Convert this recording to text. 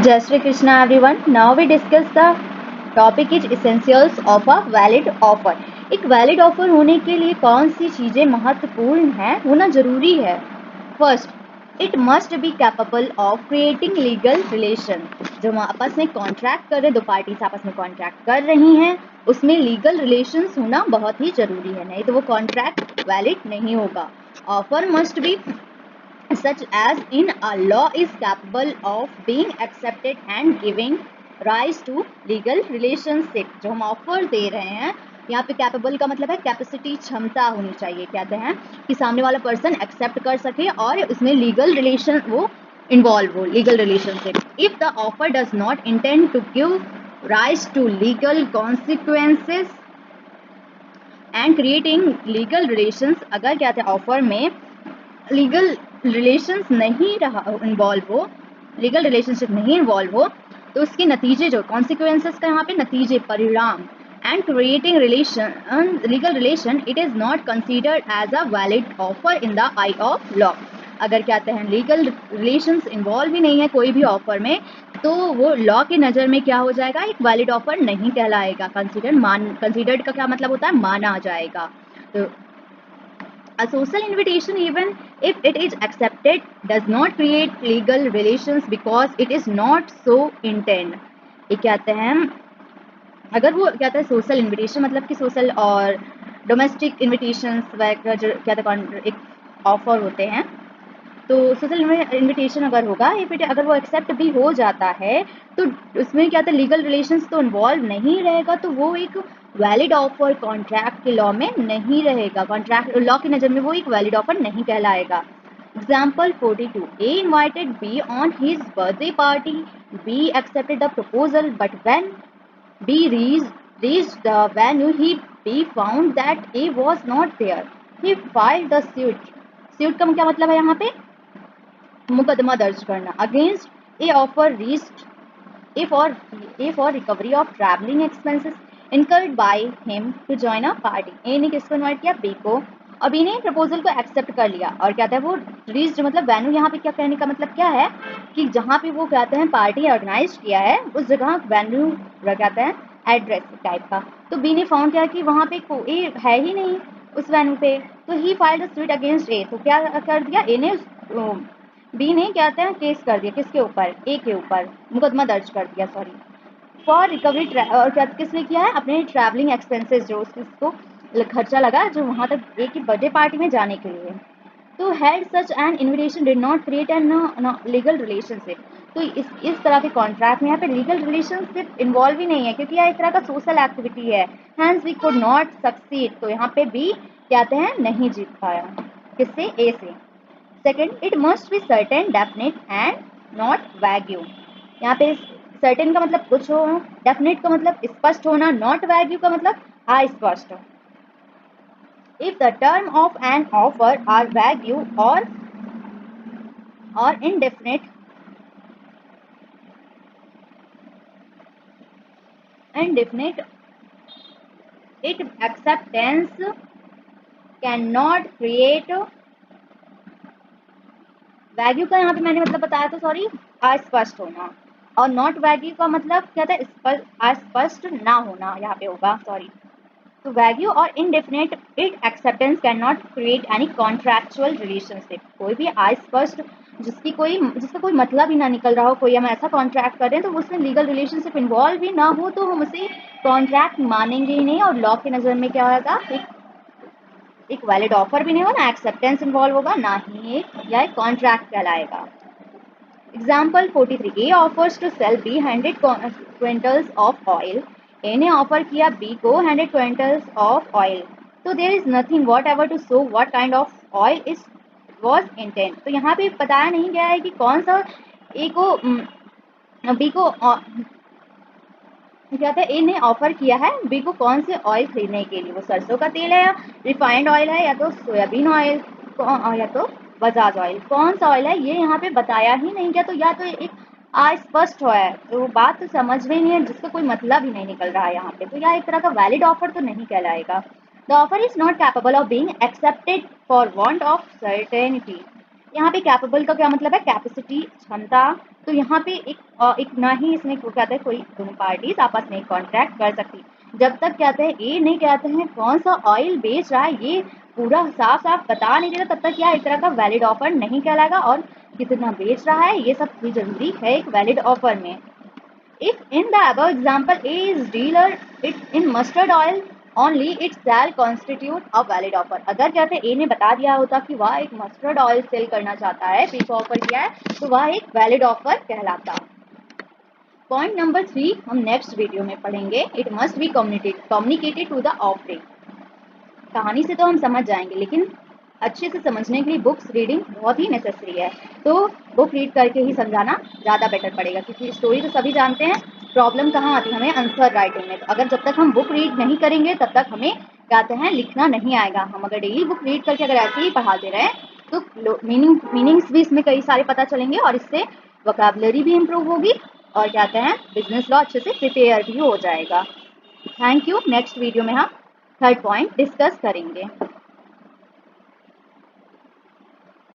Jai Shri Krishna everyone. Now we discuss the topic is essentials of a valid offer. एक valid offer होने के लिए कौन सी चीजें महत्वपूर्ण हैं, होना जरूरी है. First, it must be capable of creating legal relation. जो हम आपस में कॉन्ट्रैक्ट कर रहे, दो पार्टीज आपस में कॉन्ट्रैक्ट कर रही हैं, उसमें लीगल रिलेशंस होना बहुत ही जरूरी है, नहीं तो वो कॉन्ट्रैक्ट वैलिड नहीं होगा. Offer must be such as in a law is capable of being accepted and giving rise to legal relationship. जो हम ऑफर दे रहे हैं यहाँ पे कैपेबल का मतलब है कैपेसिटी, क्षमता होनी चाहिए. कहते हैं कि सामने वाला पर्सन एक्सेप्ट कर सके और उसमें लीगल रिलेशन वो इन्वॉल्व हो, legal relationship. If the offer does not intend to give rise to legal consequences and creating legal relations, अगर कहते हैं ऑफर में लीगल रिलेशंस नहीं रहा इन्वॉल्व हो, लीगल रिलेशनशिप नहीं इन्वॉल्व हो, तो उसके नतीजे जो कॉन्सिक्वेंसेस का यहाँ पे नतीजे, परिणाम, and creating relation legal relation, it is not considered as a valid offer in the eye of law. अगर कहते हैं लीगल रिलेशंस इन्वॉल्व ही नहीं है कोई भी ऑफर में, तो वो लॉ की नज़र में क्या हो जाएगा, एक वैलिड ऑफर नहीं कहलाएगा. कंसीडर्ड का क्या मतलब होता है, माना जाएगा. तो a social invitation, even if it is accepted, does not create legal relations because it is not so intent. ये कहते हैं अगर वो कहता है सोशल इन्विटेशन, मतलब कि सोशल और डोमेस्टिक इन्विटेशंस वगैरह जो कहते हैं एक ऑफर होते हैं, तो सोशल इन्विटेशन अगर होगा, अगर वो एक्सेप्ट भी हो जाता है, तो उसमें क्या था, लीगल रिलेशंस तो इन्वॉल्व नहीं रहेगा, तो वो एक वैलिड ऑफर कॉन्ट्रैक्ट के लॉ में नहीं रहेगा. कॉन्ट्रैक्ट लॉ की नज़र में वो एक वैलिड ऑफर नहीं कहलाएगा. Example 42. A invited B on his birthday party. B accepted the proposal, but when B reached the venue, B found that A was not there. He filed the suit. suit का क्या मतलब है यहाँ पे, मुकदमा दर्ज करना. Against A offer reached A for recovery of travelling expenses incurred by him to join a party. A ने किसको इन्वाइट किया, बी को, और बी ने प्रपोजल को एक्सेप्ट कर लिया. और कहता है वो रीच्ड मतलब वेन्यू, यहाँ पे क्या कहने का मतलब क्या है कि जहाँ पे वो कहते हैं पार्टी ऑर्गेनाइज किया है, उस जगह वेन्यू कहते हैं एड्रेस टाइप का. तो बी ने फाउंड किया कि वहाँ पे कोई है ही नहीं उस वेन्यू पे, तो ही फाइल्ड द सूट अगेंस्ट ए. तो क्या कर दिया, ए ने बी ने कहते हैं केस कर दिया, किसके ऊपर, ए के ऊपर मुकदमा दर्ज कर दिया, सॉरी, फॉर रिकवरी. और क्या किसने किया है, अपने ट्रैवलिंग एक्सपेंसेस, जो उसको खर्चा लगा जो वहाँ तक ए की बर्थडे पार्टी में जाने के लिए. तो had such an invitation did not create an legal relationship. तो इस तरह के कॉन्ट्रैक्ट में यहाँ पे लीगल रिलेशनशिप इन्वॉल्व ही नहीं है, क्योंकि यह एक तरह का सोशल एक्टिविटी है. Hence we could not succeed. तो यहाँ पे बी कहते हैं नहीं जीत पाया, किससे, ए से. Second, it must be certain, definite and not wagyu. यहाँ पे सर्टेन का मतलब कुछ हो, डेफिनेट का मतलब स्पष्ट होना, नॉट वैग्यू का मतलब अस्पष्ट. If the term of an offer are vague और indefinite, it acceptance cannot create. Vague का यहाँ पे मैंने मतलब बताया तो सॉरी, अस्पष्ट होना, और नॉट वैग्यू का मतलब क्या था, अस्पष्ट ना होना यहाँ पे होगा, सॉरी. तो वैग्यू और indefinite, it acceptance can not create any contractual relationship. कोई भी अस्पष्ट जिसका कोई मतलब ही ना निकल रहा हो, कोई हम ऐसा कॉन्ट्रैक्ट कर रहे हैं तो उसमें लीगल रिलेशनशिप इन्वॉल्व ही ना हो, तो हम उसे कॉन्ट्रैक्ट मानेंगे ही नहीं, और लॉ की नज़र में क्या होगा, एक वैलिड ऑफर भी नहीं होगा, ना एक्सेप्टेंस इन्वॉल्व होगा, ना ही यह कॉन्ट्रैक्ट कहलाएगा. Example 43. A offers to sell B 100 quintals of oil. A ने ऑफर किया बी को 100 क्विंटल्स ऑफ ऑयल. तो there is nothing whatever to show what kind of oil is was intent. तो यहाँ पे बताया नहीं गया है कि कौन सा ए को बी को क्या था, ए ने ऑफर किया है बी को कौन से ऑयल खरीदने के लिए, वो सरसों का तेल है या रिफाइंड ऑयल है, या तो सोयाबीन ऑयल, या तो बजाज ऑयल, कौन सा ऑयल है ये यहाँ पे बताया ही नहीं गया. तो या तो एक अस्पष्ट है, तो बात तो समझ में नहीं है, जिसका कोई मतलब ही नहीं निकल रहा है यहाँ पे, तो यह एक तरह का वैलिड ऑफर तो नहीं कहलाएगा. The offer is not capable of being accepted for want of certainty. यहाँ पे कैपेबल का क्या मतलब है, कैपेसिटी, क्षमता। तो यहाँ पे एक ना ही इसमें कहते हैं कोई दोनों पार्टीज आपस में कॉन्ट्रैक्ट कर सकती। जब तक कहते हैं ए नहीं कहते हैं कौन सा ऑयल बेच रहा है, ये पूरा साफ साफ बता नहीं देता, तब तक क्या एक तरह का वैलिड ऑफर नहीं कहलाएगा। और कितना बेच रहा है ये सब भी जरूरी है एक वैलिड ऑफर में। If in the above example A is dealer it in mustard oil, only it shall constitute a valid offer। अगर कहते हैं A ने बता दिया होता कि वह एक मस्टर्ड ऑयल सेल करना चाहता है, B को ऑफर किया है, तो वह एक वैलिड ऑफर कहलाता। पॉइंट नंबर 3 हम नेक्स्ट वीडियो में पढ़ेंगे। It must be communicated to the offering. कहानी से तो हम समझ जाएंगे, लेकिन अच्छे से समझने के लिए बुक्स रीडिंग बहुत ही नेसेसरी है। तो बुक रीड करके ही समझाना ज़्यादा बेटर पड़ेगा, क्योंकि स्टोरी तो सभी जानते हैं, प्रॉब्लम कहाँ आती है हमें आंसर राइटिंग में। तो अगर जब तक हम बुक रीड नहीं करेंगे तब तक हमें कहते हैं लिखना नहीं आएगा। हम अगर डेली बुक रीड करके अगर ऐसे ही पढ़ाते रहे तो मीनिंग्स भी इसमें कई सारे पता चलेंगे, और इससे वोकैबुलरी भी इम्प्रूव होगी, और कहते हैं बिजनेस लॉ अच्छे से प्रिपेयर भी हो जाएगा। Thank you. नेक्स्ट वीडियो में हम थर्ड पॉइंट डिस्कस करेंगे।